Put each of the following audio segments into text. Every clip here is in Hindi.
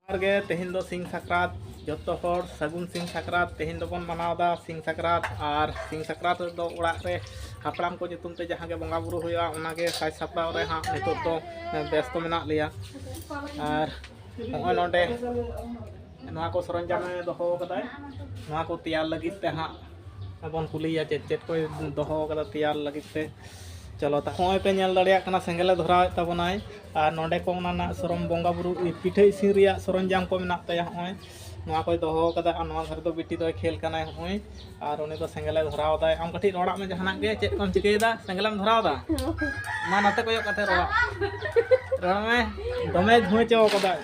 तेहन दो सिंह सक्रात जो हर सगुन सिंह सक्रात तेहन दो बन मनावदा सिंह सक्रात और सिंह सक्रात दो ओड़ाग रे हापड़ाम को जुतुम ते जहाँ के बंगा बुरु हुआ उनागे साज सापड़ाव रे हाँ नितोग दो व्यस्त मेना लिया और नॉय नोडे नवा को सरंजाम दोहो कदाय नवा को तैयार लगित ते हाँ बन कुलिया चेत चेत को दोहो कदा तैयार लगित ते चलो ता होय पे नेल दाड़िया कना सेंगेले धराव ताबनाय और नोडे को ना सरम बंगा बुरु पिठे इसिन रिया सरंजाम को मेना तया होय नवा को दोहो कदा नवा घर दो बिटी दो खेल कना होय और उनी दो सेंगेले धराव दा आम कठी रोड़ा में जहाना गे चेत कोम चिकेदा सेंगेलम धराव दा मा नाते कोयो कते रोड़ा रोड़ा में दमे धुए चो कदा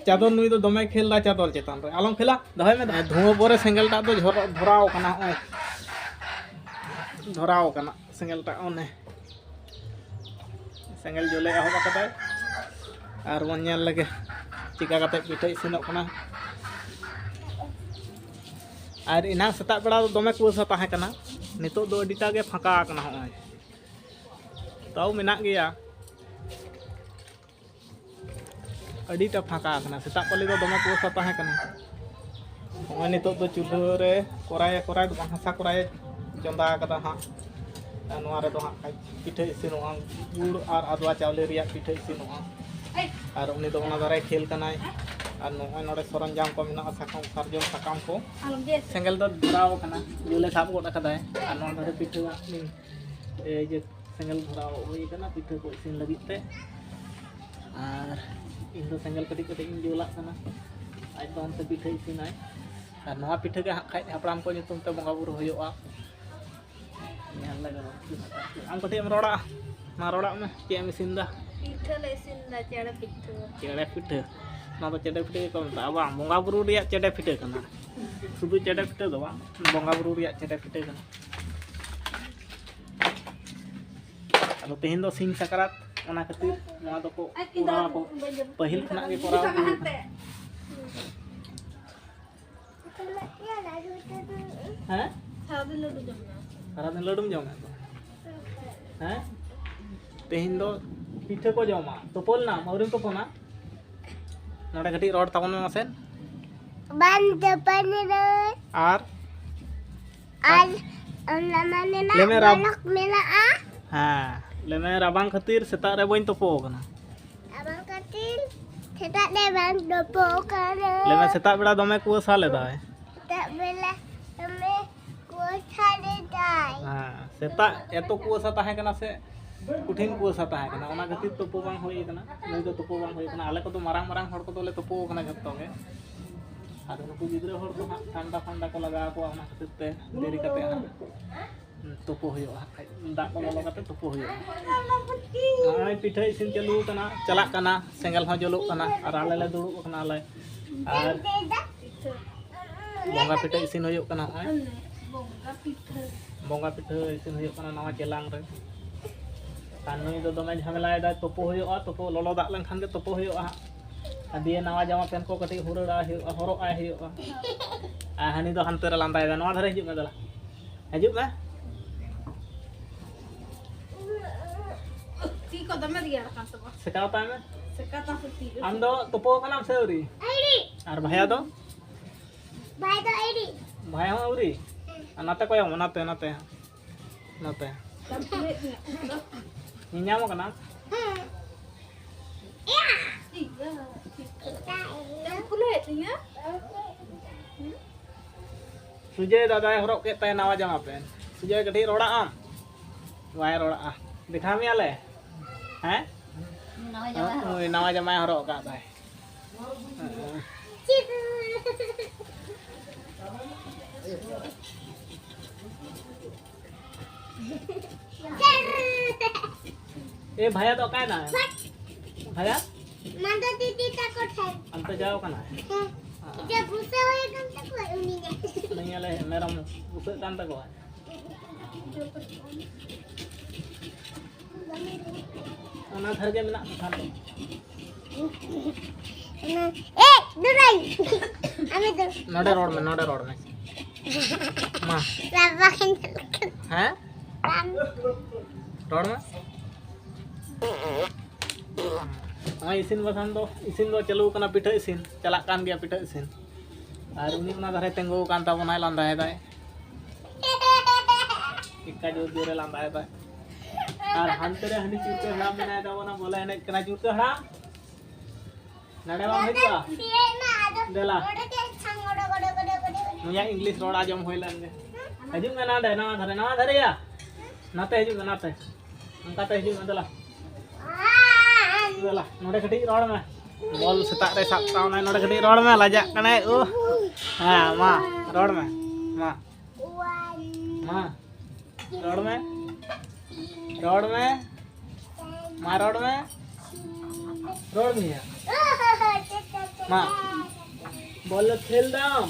चादर नुई दो दमे खेल दा चादर चेतान रे आलम खेला दहय में धुओ पोरे सेंगेल टा दो धराव कना होय धराव कना सेंगेल टा ओने सेंगेल जोले एहब कदाय और बन नेल लगे चिका कते पिठे इसिनोग कना और इना सेता बेड़ा दमे कुसा ताहे कना नितो दो अडिटा गे फाका कना होय ताऊ मेना गया अडिटा फाका कना सेता पली दो दमे कुसा ताहे कना होय नितो दो चूल्हा रे कोराय दो हासा कोराय चंदा कदा हाँ नवा रे दो हाँ पिठे इसिनोगा गुड़ और आदवा चावले रिया पिठे इसिनोगा और उनी दो ओना दारे खेल कनाय और नोय नोडे सरंजाम को मेना साकाम सारजम साकाम को सेंगेल दो धराव कना जुले साब गोड कदाय और नोन दारे पिठे ए जे सेंगेल धराव होई कना पिठे को इसिन लगित ते और इन दो सेंगेल कटी कटी इन जुला कना आज दो अंत पिठे इसिनाय और नवा पिठे के खाय हापड़ाम को नितुम ते बंगा बुरु होयोआ आम कटी में रोड़ा मा रोड़ा में चे मिसिन दा पिठे ले इसिन दा चेड़े पिठे ना तो चेड़े पिठे को मेता बांग बंगा बुरु रिया चेड़े पिठे कना शुधु चेड़े पिठे दो बांग बंगा बुरु रिया चेड़े पिठे कना आदो तेहन दो सिंह सक्रात ओना खातिर नवा दो को कोराव को पहिल खना के कोराव हैं सारा दिन लड्डू जमा हैं तेहन दो पिठे को जमा तोपल ना मौरी तोपना नोडे कटी रोड ताबन में मसेन बंद पानी रे और माने ना लेमे राब मेना आ हां लेमे राबांग खातिर सेता रे बइन तोपो कना राबांग खातिर सेता रे बइन तोपो कना लेमे सेता बेड़ा दमे कुसा लेदा है सेता बेला हमें कुसा लेदा हां सेता एतो कुसा ताहे कना से कुठिन कुसा ताहे कना ओना खातिर तोपो बांग होई कना नै दो तोपो बांग होई कना आले को तो मारांग मारांग हड़ को तो ले तोपो कना जत्तो गे आदो नुकु गिद्रे हड़ को ठंडा ठंडा को लगा को ओना खातिर ते देरी कते तोपो होयोआ दा को लोलो कते तोपो होयोआ आय पिठे इसिन चलू कना चला कना सेंगल हो जलु कना और आले ले दुड़ु कना आले और बंगा पिठे इसिन होयो कना आय बंगा पिठे इसिन होयो कना नवा चेलांग रे कानुई दो दमे झमेला दा तोपो होयोआ तोपो लोलो दा लन खान के तोपो होयोआ दिए नवा जामा पेन को कटी हुरड़ा हरो आय होयोआ आ हानि दो हनते रे लांदाय दा नवा धरे हिजुग में दला हिजुग में ती को दमे रिया रखा सब सेकावता में सेकाता ती हम दो तोपो कना सेउरी आईडी और भैया दो आईडी भाई हो औरी नाते को नाते नाते नाते निन्यामो कना सुजय दादा हरक के तय नवा जामा पेन सुजय कठी रोड़ा आम वाय रोड़ा दिखा मी आले हैं नवा जामा हरक का दाय ए भैया तो काय ना भैया मंदा दीदी तक उठाई अंत जाओ कना जे भूसे होए कम तक उनी ने नहीं आले मेरा उसे कान तक है ओना घर के मिला खान ए दुराई हमें तो नोडे रोड में मां हैं रोड में Ngai isin basan do chalu kana pitha isin chalak kan gaya pitha isin ar uni ona dhare tengo kan tabonai landai dai ikka jor jore landai dai ar hante re hani churke haram menai tabona bola enej kana churke haram nade bang hejwa dela nuya english rod ajom hoilan ge hajung na dhare ya nate hajung nate angka te hajung dela dela node kati rod me bol setak re sap taw nai node kati rod me lajak kanai ha ma rod me ma rod me ma rod me ya ma bol khel dam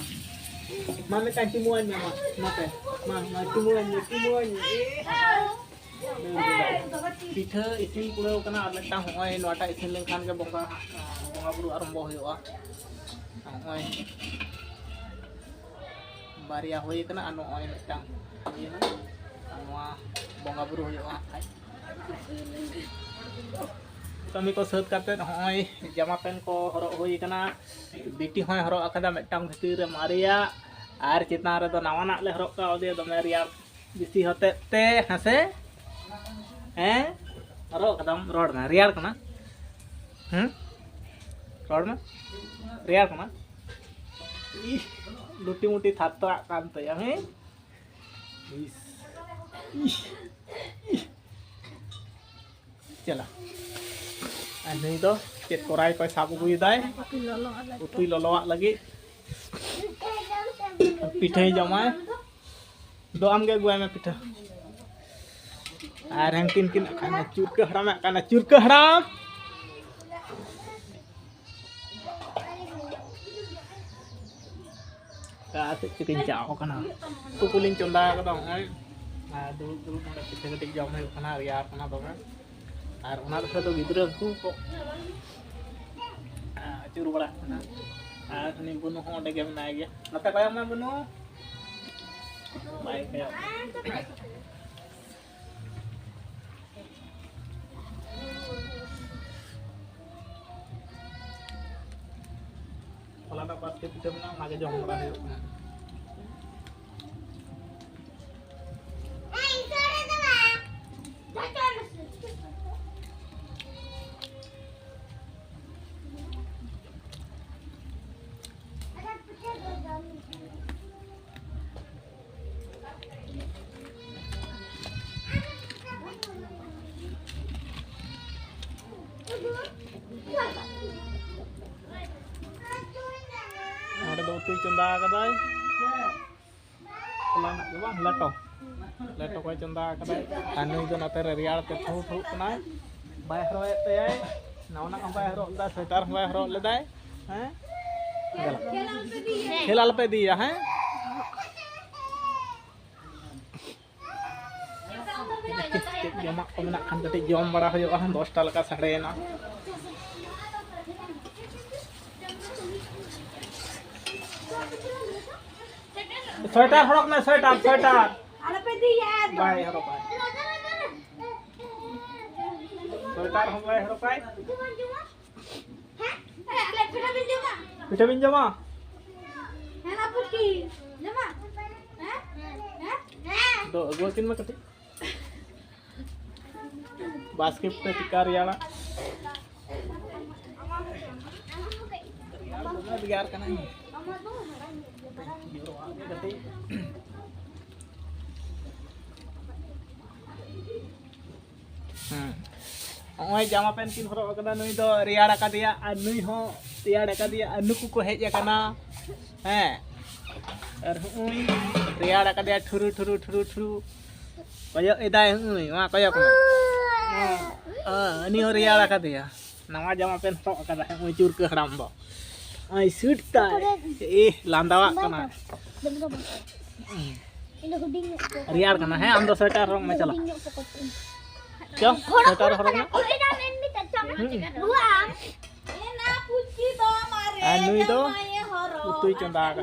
ma me kan timuan ma nate ma timuan pitha isin kurau kana ar lectang hoi nota isin lengkhan ke bonga buru arombo hoyoa hoi baria hoi kana anu oi lectang ina anwa bonga buru hoyoa kami ko seut kate hoi jama pen ko horok hoi kana biti hoi horok akada lectang bhitir re maria ar chitan re do nawanak le horok ka ode do meria bisi hote te hase row Kadam road में रियार कना रोड में रियार कना लुटी मुटी थाता कांते हैं चला नहीं तो चेत कोराई को साबु गुई दाय उतुई ललोआ लगी पिठे जमाए दो आम के गुआ में पिठा আর হ্যাং কিন কিন কানা চুরকে হারাম ka asik chikin chao kana kukulin chonda ka dong ai dulu nda ketik jom hayuk kana riar kana dong ar ona do to gidra tu ko churu bala kana ni bunu ho de gem na gya nate kayam na bunu bai kaya kalau dapat kita menang lagi jauh berakhir. Ada dua tuh cenda kadai, pelan tu bang leto kau cenda kadai, anu itu nanti rial terus kenai, bayar roh itu ya, nak bayar roh dah sekitar bayar roh ledai, Hilal pe dia, Jom aku nak kan tadi jom barah yo 10 টাকা সাড়ে না स्वेटर हरक में स्वेटर अरे पे दी यार भाई हरक भाई स्वेटर हम भाई हरक भाई विटामिन जमा है ना पुकी जमा हैं दो गोतिन में कति बास्केट पे टिकार याला यार करना है ओए जामा पेन किन हरो कदा नुई दो रियाड़ा का दिया नुई हो रियाड़ा का दिया नुकु को हेज कना हैं और उई रियाड़ा का दिया ठुरु ठुरु ठुरु ठुरु कयो एदाय उई वा कयो को अनि हो रियाड़ा का दिया नवा जामा पेन हरो कदा उई चूर के हराम बो आई सुटता लांदावा कना रियाड़ कना है हम दो स्वेटर रंग में चला क्यों स्वेटर हरो ना नुई दो उतुई चंदा का